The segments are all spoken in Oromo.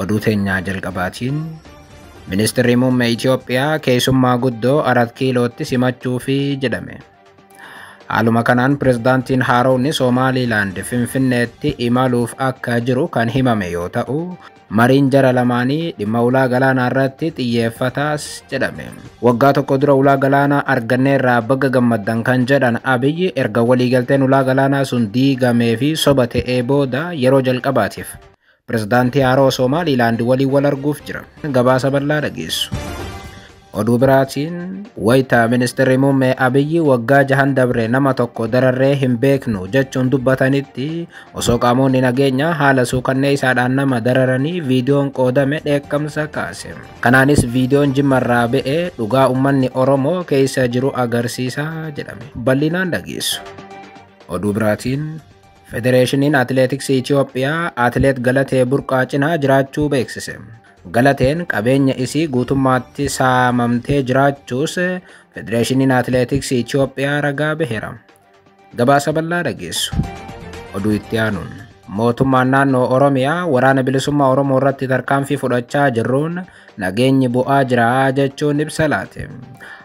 oduu teenyaa jalqabaatiin Ministeerri muummee Itoophiyaa keessummaa guddoo 4 kiilootti simachuufi jedhame. Haaluma kanaan pirezidaantiin haaroonni Somaaliilaand Finfinneetti imaluuf akka jiru kan himame yoo ta'u, mariin jara lamaanii dhimma ulaa galaanaa irratti xiyyeeffataas jedhame. Waggaa tokko dura ulaa galaanaa arganneerraa baga gammaddan kan jedhan Abiyyi erga waliigalteen ulaa galaanaa sun diigamee fi soba ta'ee booda yeroo jalqabaatiif pirezidaantii haaroo Somaaliilaand waliin wal arguuf jira. Gabaasa bal'aa dhageessu. Oduu biraatiin wayita Ministeerri muummee Abiyyi waggaa 6 dabre nama tokko dararree hin beeknu jechuun dubbatanitti osoo qaamonni nageenyaa haala suukanneessaadhaan nama dararanii viidiyoon qoodame dheekkamsa kaase. Kanaanis viidiyoon jimmarraa ba'ee dhugaa uummanni Oromoo keessa jiru agarsiisa jedhame. Bal'inaan dhageessu. Oduu biraatiin Federeeshiniin Atileetiksii Itoophiyaa Atileet Galatee Burqaa cinaa jiraachuu beeksise. Galateen qabeenya isii guutummaatti saamamtee jiraachuus Federeeshiniin Atileetiksii Itoophiyaa ragaa baheera. Gabaasa bal'aa dhageessu. Oduu itti aanuun mootummaan naannoo Oromiyaa waraana bilisummaa Oromoo irratti tarkaanfii fudhachaa jirruun nageenyi bu'aa jira jechuun ibsa laate.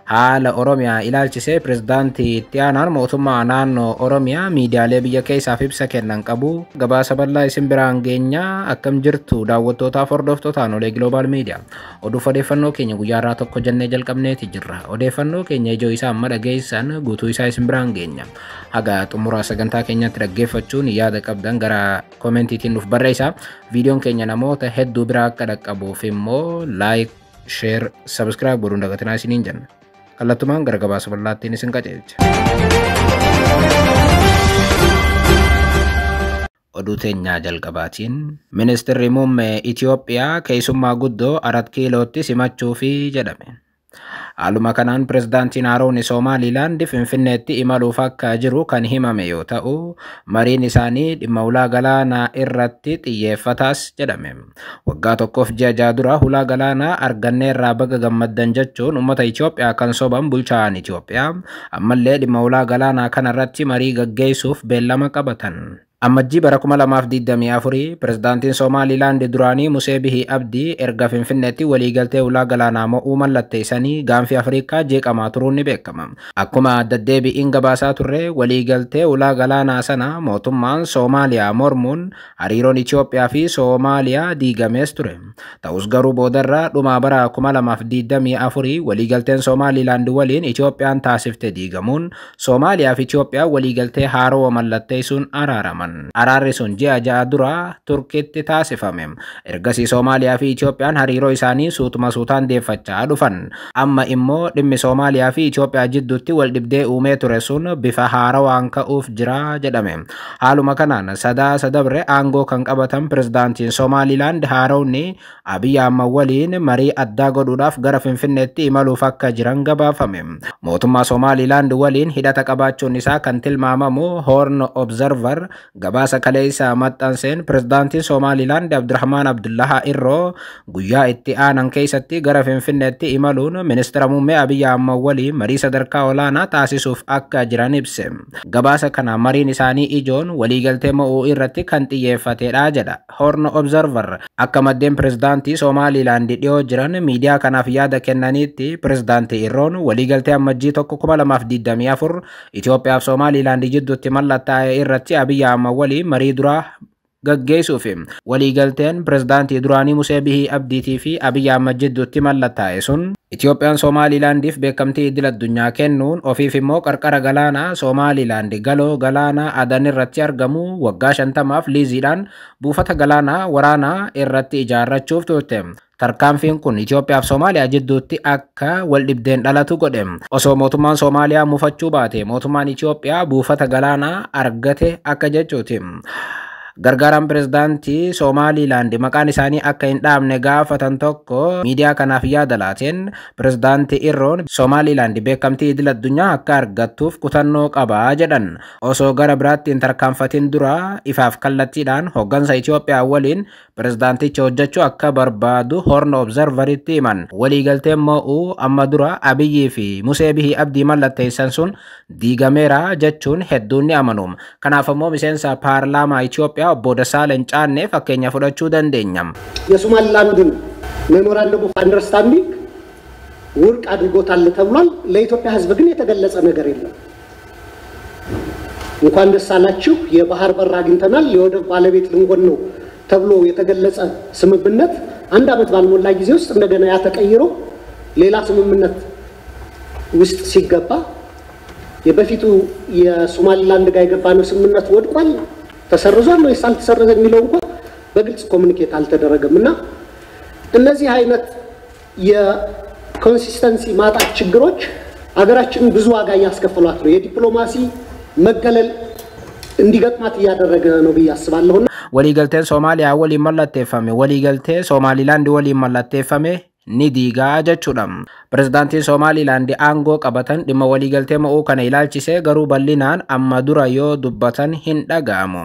Haala Oromiyaa ilaalchisee pirezidaantii itti aanaan mootummaa naannoo Oromiyaa miidiyaalee biyya keessaaf ibsa kennan qabu. Gabaasa bal'aa isin biraan geenyaa akkam jirtu daawwattootaaf hordoftootaan olee Global Media. Odeeffannoo keenya guyyaa irraa tokko jennee jalqabneeti jirra. Odeeffannoo keenya ijoo isaa amma dhageessan guutuu isaa isin biraan geenya. Haga xumura sagantaa keenyatti dhaggeeffachuun yaada qabdan gara koomentiitiin nuuf barreessaa. Viidiyoon keenya namoota hedduu biraa akka dhaqqabuuf immoo like, share, subscribe godhuun dagatinaa isiniin jenna. Kallattumaan gara gabaasa bal'aattiin isin qajeelcha. Oduu teenyaa jalqabaatiin Ministeerri muummee Itoophiyaa keessummaa guddoo 4 kiilootti simachuufi jedhame. Haaluma kanaan pirezidaantiin haaroonni Somaaliilaand Finfinneetti imaluuf akka jiru kan himame yoo ta'u, mariin isaanii dhimma ulaa galaanaa irratti xiyyeeffataas jedhame. Waggaa tokkoof ji'a 6 dura ulaa galaanaa arganneerraa baga gammaddan jechuun uummata Itoophiyaa kan soban bulchaan Itoophiyaa ammallee dhimma ulaa galaanaa kanarratti marii gaggeessuuf beellama qabatan. Ammajjii bara 2024 pirezidaantiin Somaaliilaand duraanii Musee Bihii Abdii erga Finfinneetti waliigaltee ulaa galaanaa mo'uu mallatteessanii gaanfi Afrikaa jeeqamaa turuun ni beekama. Akkuma deddeebi'iin gabaasaa turre waliigaltee ulaa galaanaa sana mootummaan Soomaaliyaa mormuun hariiroon Itoophiyaa fi Soomaaliyaa diigamees ture. Ta'us garuu boodarraa dhuma bara 2024 waliigalteen Somaaliilaand waliin Itoophiyaan taasifte diigamuun Soomaaliyaa fi Itoophiyaa waliigaltee haaroo mallatteessuun araaraman. Araarri sun ji'a 6 dura Turkiitti taasifame. Ergasii Soomaaliyaa fi Itoophiyaan hariiroo isaanii suutuma suutaan deeffachaa dhufan. Amma immoo dhimmi Soomaaliyaa fi Itoophiyaa jidduutti wal dhibdee uumee ture sun bifa haarawaan ka'uuf jira jedhame. Haaluma kanaan sadaasa dabre aangoo kan qabatan pirezidaantiin Somaaliilaand haaroonni Abiyyi Ahmad waliin marii addaa godhuudhaaf gara Finfinneetti imaluuf akka jiran gabaafame. Mootummaa Somaaliilaand waliin hidhata qabaachuun isaa kan tilmaamamu Horn Observer gabaasa kaleessa maxxanseen pirezidaantiin Somaaliilaand Abdurrahmaan Abdullaha Irroo guyyaa itti aanan keessatti gara Finfinneetti imaluun ministeera muummee Abiyyi Ahmad waliin marii sadarkaa olaanaa taasisuuf akka jiran ibse. Gabaasa kana mariin isaanii ijoon waliigaltee mo'uu irratti kan xiyyeeffatedha jedha Horn Observer. Akka maddeen pirezidaantii Somaaliilaand dhiyoo jiran miidiyaa kanaaf yaada kennaniitti pirezidaantii Irroon waliigaltee ammajjii 2024 Itoophiyaa fi Somaaliilaand jidduutti mallattaa'e irratti Abiyyi Ahmad waliin marii duraa gaggeessuuf waliigalteen pirezidaantii duraanii Musee Bihii Abdiitii fi Abiyyi Ahmad jidduutti mallattaa'e sun Itoophiyaan Somaaliilaandiif beekamtii idil addunyaa kennuun ofiif immoo qarqara galaanaa Somaaliilaand galoo galaanaa Adan irratti argamu waggaa 50f liiziidhaan buufata galaanaa waraanaa irratti ijaarrachuuf turte. Tarkaanfiin kun Itoophiyaa fi Soomaaliyaa jidduutti akka wal dhibdeen dhalatu godhe. Osoo mootummaan Soomaaliyaa mufachuu baate mootummaan Itoophiyaa buufata galaanaa argate akka jechuuti. Gargaaraan pirezidaantii Somaaliilaand maqaan isaanii akka hin dhaamne gaafatan tokko miidiyaa kanaaf yaada laateen pirezidaantii Irroon Somaaliilaand beekamtii idil addunyaa akka argattuuf kutannoo qabaa jedhan. Osoo gara biraatti hin tarkaanfatin dura ifaaf kallattiidhaan hooggansa Itoophiyaa waliin pirezidaanticha hojjechuu akka barbaadu Horn Observeritti himan. Waliigalteen mo'uu amma dura Abiyyii fi Musee Bihii Abdii mallatteessan sun diigameera jechuun hedduun ni amanu. Kanaaf immoo miseensa paarlaamaa Itoophiyaa Itoophiyaa obbo Dassaaleny Caannee fakkeenya fudhachuu dandeenya. የሶማሊላንድን ሜሞራንደም ኦፍ አንደርስታንዲንግ ውድቅ አድርጎታል ተብሏል። ለኢትዮጵያ ሕዝብ ግን የተገለጸ ነገር የለም። እንኳን ደስ አላችሁ የባህር በር አግኝተናል የወደብ ባለቤት ልንሆን ነው ተብሎ የተገለጸ ስምምነት አንድ አመት ባልሞላ ጊዜ ውስጥ እንደገና ያ ተቀይሮ ሌላ ስምምነት ውስጥ ሲገባ የበፊቱ የሶማሊላንድ ጋር የገባነው ስምምነት ወድቋል ተሰርዟል ወይስ አልተሰረዘም የሚለው እንኳን በግልጽ ኮሙኒኬት አልተደረገምና እነዚህ አይነት የኮንሲስተንሲ ማጣት ችግሮች አገራችንን ብዙ ዋጋ ያስከፈሏት ነው የዲፕሎማሲ መገለል እንዲገጥማት ያደረገ ነው ብያስባለሁና waliigalteen Soomaaliyaa waliin mallatteeffame waliigaltee Somaalilaand waliin mallatteeffame ni diigaa jechuudha. Pirezidaantiin Somaalilaand aangoo qabatan dhimma waliigaltee mo'uu kana ilaalchisee garuu bal'inaan amma dura yoo dubbatan hin dhaga'amu.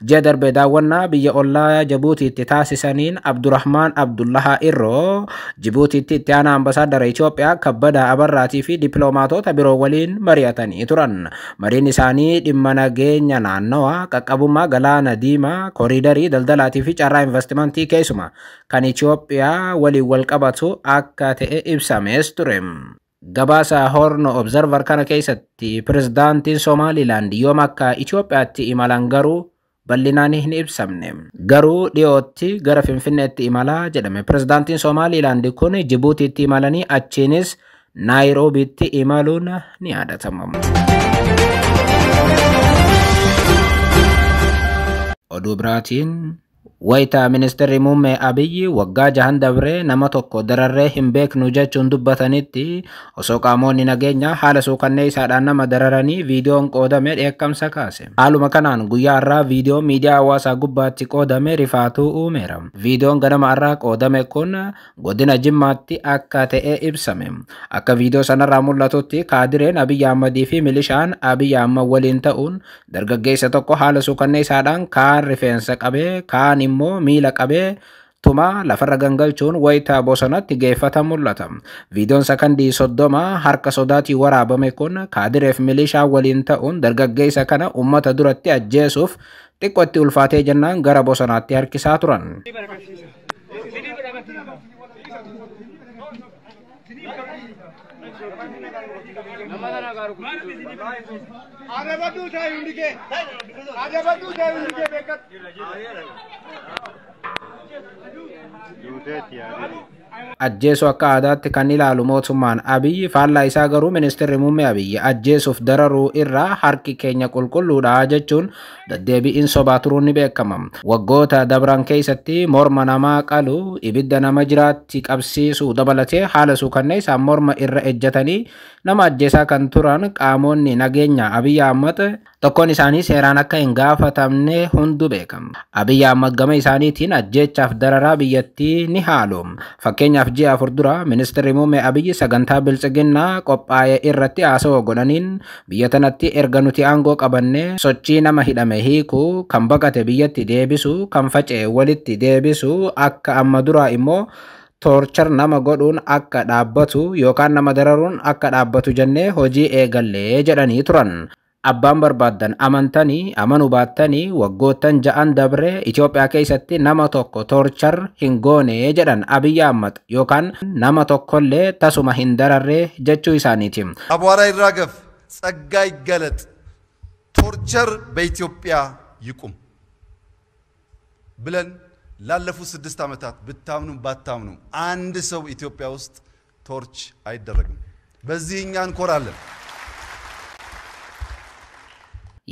Ji'a darbe daawwannaa biyya ollaa Jibuutiitti taasisaniin Abdurrahmaan Abdullaha Irroo Jibuutiitti itti aanaa ambasaaddara Itoophiyaa Kabbada Abarraatii fi dippiloomaatota biroo waliin mari'atanii turan. Mariin isaanii dhimma nageenya naannawaa qaqqabummaa galaana diimaa koriidarii daldalaatii fi carraa investimentii keessuma kan Itoophiyaa waliin wal qabatu akka ta'e ibsamees ture. Gabaasa Horn Observer kana keessatti pirezidaantiin Somaalilaand yoom akka Itoophiyaatti imalan garuu bal'inaan hin ibsamne. Garuu dhiyootti gara Finfinneetti imalaa jedhame. Pirezidaantiin Somaalilaand kun Jibuutiitti imalanii achiinis Naayiroobiitti imaluun ni yaadatama. Oduu biraatiin wayita ministeerri muummee Abiyyi waggaa 6 dabree nama tokko dararree hin beeknu jechuun dubbatanitti osoo qaamonni nageenya haala suukanneessaadhaan nama dararanii viidiyoon qoodame dheekkamsa kaase. Haaluma kanaan guyyaa har'aa viidiyoo miidiyaa hawaasaa gubbaatti qoodame rifaatuu uumeera. Viidiyoon ganama har'aa qoodame kun godina Jimmaatti akka ta'e ibsame. Akka viidiyoo sanarraa mul'atutti kaadireen Abiyyi Ahmadii fi milishaan Abiyyi Ahmad waliin ta'uun dargaggeessa tokko haala suukanneessaadhaan kaan rifeensa qabee kaan immoo miila qabee tuma lafarra gangalchuun wayita bosonatti geeffatan mul'ata. Viidiyoon sakandii 30 harka sodaatii waraabame kun kaadireef milishaa waliin ta'uun dargaggeessa kana ummata duratti ajjeesuuf xiqqootti ulfaatee jennaan gara bosonaatti harkisaa turan. Ajjeesuu akka aadaatti kan ilaalu mootummaan Abiyyi faallaa isaa garuu ministeerri muummee Abiyyi ajjeesuuf dararuu irraa harki keenya qulqulluudha jechuun deddeebiin sobaa turuun ni beekama. Waggoota dabran keessatti morma namaa qalu ibidda nama jiraatti qabsiisuu dabalatee haala suukanneessaan morma irra ejjatanii nama ajjeesaa kan turan qaamonni nageenya Abiyyi Ahmad tokkoon isaanii seeraan akka hin gaafatamne hundu beekama. Abiyyi Ahmad gama isaaniitiin ajjeechaaf dararaa biyyattii ni haalu. Fakkeenyaaf ji'a 4 dura ministeerri muummee Abiyyi sagantaa bilchiginnaa qophaa'e irratti haasawaa godhaniin biyya tanatti erga nuti aangoo qabanne sochii nama hidhame hiikuu kan baqate biyyatti deebisuu kan faca'e walitti deebisuu akka amma dura immoo torchar nama godhuun akka dhaabbatu yookaan nama dararuun akka dhaabbatu jennee hojii eegallee jedhanii turan. Abbaan barbaadan amantanii amanuu baattanii waggoottan 6 dabre Itoophiyaa keessatti nama tokko torchar hin goone jedhan Abiyyi Ahmad yookaan nama tokkollee tasuma hin dararree jechuu isaaniiti. አቧራ ይራገፍ ጸጋ ይገለጥ ቶርቸር በኢትዮጵያ ይቁም ብለን ላለፉት 6 ዓመታት ብታምኑ ባታምኑ አንድ ሰው ኢትዮጵያ ውስጥ ቶርች አይደረግም። በዚህ እኛ እንኮራለን።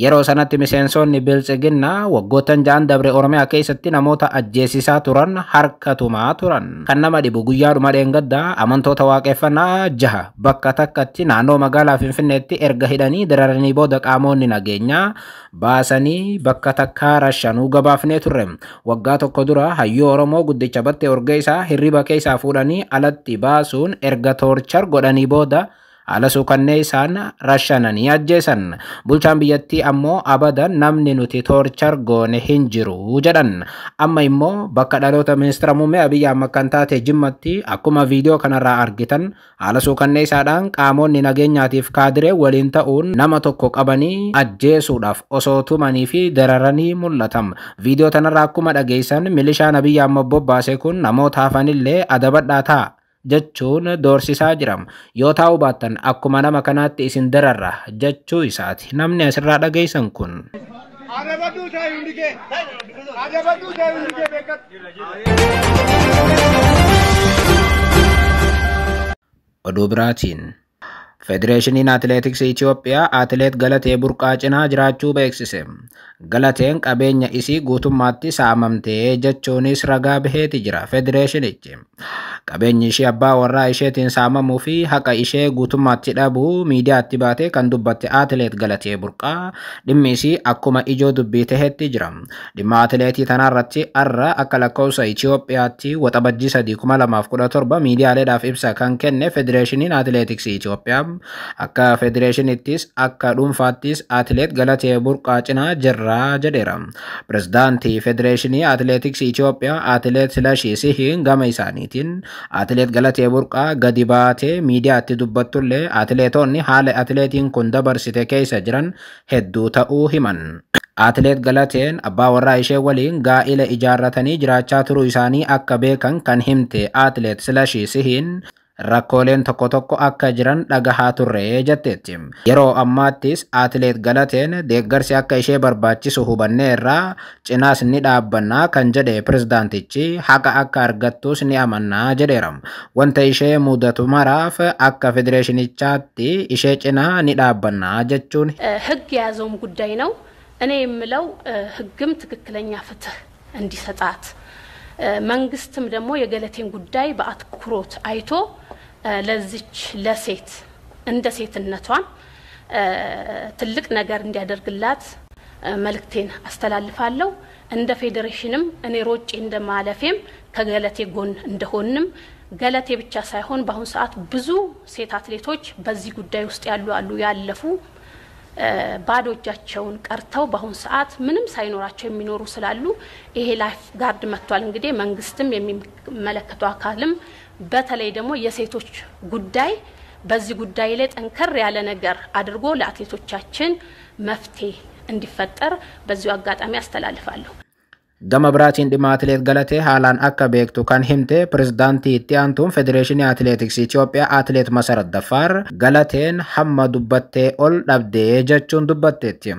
Yeroo sanatti miseensonni bilchiginnaa waggoottan 6 dabre Oromiyaa keessatti namoota ajjeesisaa turan harkatumaa turan. Kan nama dhibu guyyaadhuma dheengaddaa amantoota waaqeffannaa 6 bakka takkatti naannoo magaalaa Finfinneetti erga hidhanii dararanii booda qaamonni nageenyaa baasanii bakka takkaa rashanuu gabaafnee turre. Waggaa tokko dura hayyuu Oromoo guddicha Battee Urgeessaa hirriba keessaa fuudhanii alatti baasuun erga torchar godhanii booda Alasuu kannee isaan rashananii ajjeesan. Bulchaan biyyattii ammoo abadan namni nuti toorchar goone hin jiru jedhan. Amma immoo bakka dhaloota ministeera muummee Abiy Ahmed kan taate Jimmatti akkuma viidiyoo kanarraa argitan Alasuu kannee isaadhaan qaamonni nageenyaatiif kaadiree waliin ta'uun nama tokko qabanii ajjeesuudhaaf osoo tumanii fi dararanii mul'atam. Viidiyoo tanarraa akkuma dhageessan milishaan Abiy Ahmed bobbaase kun namoota hafanillee adabadhaa ta'a jechuun doorsisaa jiram. Yoo ta'uu baattan akkuma nama kanaatti isin dararra jechuu isaati. Namni asirraa dhageessan kun. Oduu biraatiin Federeeshiniin Atileetiksii Itoophiyaa Atileet Galatee Burqaa cinaa jiraachuu beeksise. Galateen qabeenya isii guutummaatti saamamtee jechuunis ragaa baheeti jira federeeshinichi. Qabeenyi ishee abbaa warraa isheetiin saamamuu fi haqa ishee guutummaatti dhabuu miidiyaatti baatee kan dubbatte Atileet Galatee Burqaa dhimmi isii akkuma ijoo dubbii tahetti jira. Dhimma atileetii tanarratti har'a akka lakkoofsa Itoophiyaatti waxabajjii 3/2017 miidiyaaleedhaaf ibsa kan kenne Federeeshiniin Atileetiksii Itoophiyaa akka federeeshinittis akka dhuunfaattis Atileet Galatee Burqaa cinaa jirra jedheera. Pirezidaantii Federeeshinii Atileetiksii Itoophiyaa Atileet Silashii Sihiin gama isaaniitiin Atileet Galatee Burqaa gadi baatee miidiyaatti dubbattullee atileetonni haala atileetiin kun dabarsite keessa jiran hedduu ta'uu himan. Atileet Galateen abbaa warraa ishee waliin gaa'ila ijaarratanii jiraachaa turuu isaanii akka beekan kan himte Atileet Silashii Sihiin rakkooleen tokko tokko akka jiran dhagahaa turre jetteetti. Yeroo ammaattis Atileet Galateen deeggarsi akka ishee barbaachisu hubanneerraa cinaas ni dhaabbannaa kan jedhe pirezidaantichi haqa akka argattus ni amannaa jedheera. Wanta ishee mudatu maraaf akka federeeshinichaatti ishee cinaa ni dhaabbannaa jechuun ህግ የያዘውም ጉዳይ ነው። እኔ የምለው ህግም ትክክለኛ ፍትህ እንዲሰጣት መንግስትም ደግሞ የገለቴን ጉዳይ በአትኩሮት አይቶ ለዚች ለሴት እንደ ሴትነቷን ትልቅ ነገር እንዲያደርግላት መልክቴን አስተላልፋለሁ። እንደ ፌዴሬሽንም እኔ ሮጬ እንደማለፌም ከገለቴ ጎን እንደሆንም ገለቴ ብቻ ሳይሆን በአሁን ሰዓት ብዙ ሴት አትሌቶች በዚህ ጉዳይ ውስጥ ያለፉ ባዶ እጃቸውን ቀርተው በአሁን ሰዓት ምንም ሳይኖራቸው የሚኖሩ ስላሉ ይሄ ላይፍ ጋርድ መጥቷል። እንግዲህ መንግስትም የሚመለከተው አካልም በተለይ ደግሞ የሴቶች ጉዳይ በዚህ ጉዳይ ላይ ጠንከር ያለ ነገር አድርጎ ለአትሌቶቻችን መፍትሄ እንዲፈጠር በዚሁ አጋጣሚ አስተላልፋለሁ። Gama biraatiin dhimma Atileet Galatee haalaan akka beektu kan himte pirezidaantii itti aantuun Federeeshinii Atileetiksii Itoophiyaa Atileet Masarat Daffaar Galateen hamma dubbattee ol dhabdee jechuun dubbatteetti.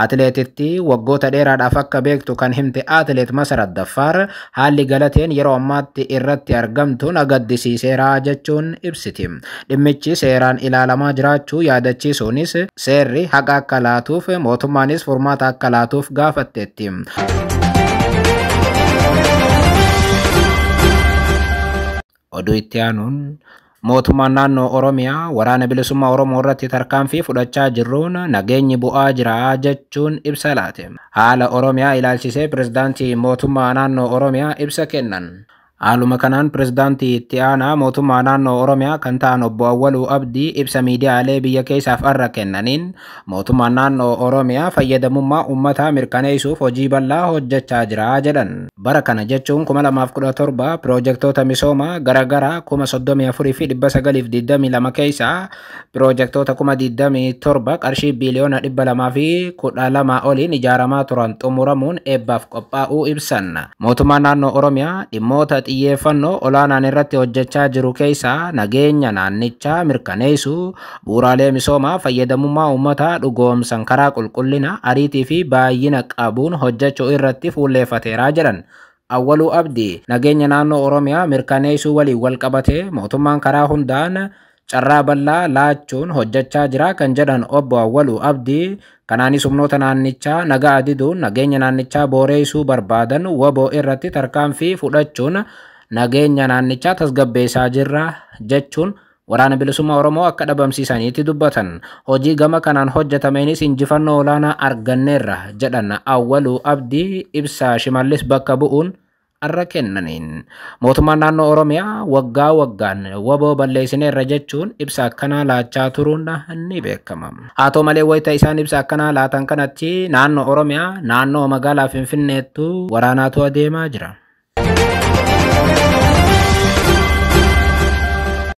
Atileetitti waggoota dheeraadhaaf akka beektu kan himte Atileet Masarat Daffaar haalli Galateen yeroo ammaatti irratti argamtu na gaddisiiseera jechuun ibsiti. Dhimmichi seeraan ilaalamaa jiraachuu yaadachiisuunis seerri haqa akka laatuuf mootummaanis furmaata akka laatuuf gaafatteetti. Oduu itti aanuun mootummaan naannoo Oromiyaa waraana bilisummaa Oromoo irratti tarkaanfii fudhachaa jirruun nageenyi bu'aa jira jechuun ibsa laate. Haala Oromiyaa ilaalchisee pirezidaantii mootummaa naannoo Oromiyaa ibsa kennan. Haaluma kanaan pirezidaantii itti aanaa mootummaa naannoo Oromiyaa kan ta'an obbo Awwaluu Abdii ibsa miidiyaalee biyya keessaaf har'a kennaniin mootummaan naannoo Oromiyaa fayyadamummaa uummataa mirkaneessuuf hojii bal'aa hojjechaa jira jedhan. Bara kana jechuun 2017 piroojektota misoomaa garaagaraa 34,922 keessaa piroojektota 27 qarshii biiliyoona 212 oliin ijaaramaa turan xumuramuun eebbaaf qophaa'uu ibsan. Mootummaan naannoo Oromiyaa dhimmoota xiyyeeffannoo olaanaan irratti hojjechaa jiru keessaa nageenya naannichaa mirkaneessuu, bu'uuraalee misoomaa fayyadamummaa uummataa dhugoomsan karaa qulqullina, ariitii fi baay'ina qabuun hojjechuu irratti fuulleeffateera jedhan. Awwaluu Abdii nageenya naannoo Oromiyaa mirkaneessuu waliin wal qabatee mootummaan karaa hundaan carraa bal'aa laachuun hojjechaa jira kan jedhan obbo Awwaluu Abdii kanaanis humnoota naannichaa nagaa diduun nageenya naannichaa booreessuu barbaadan waboo irratti tarkaanfii fudhachuun nageenya naannichaa tasgabbeessaa jirra jechuun waraana bilisummaa Oromoo akka dhabamsiisaniitti dubbatan. Hojii gama kanaan hojjetameenis injifannoo olaanaa arganneerra jedhan Awwaluu Abdii ibsa Shimallis bakka bu'uun arra kennaniin mootummaan naannoo Oromiyaa waggaa waggaan waboo balleessineerra jechuun ibsa akkanaa laachaa turuun ni beekama. Haa ta'u malee wayita isaan ibsa akkanaa laatan kanatti naannoo Oromiyaa naannoo magaalaa Finfinneettu waraanaatu adeemaa jira.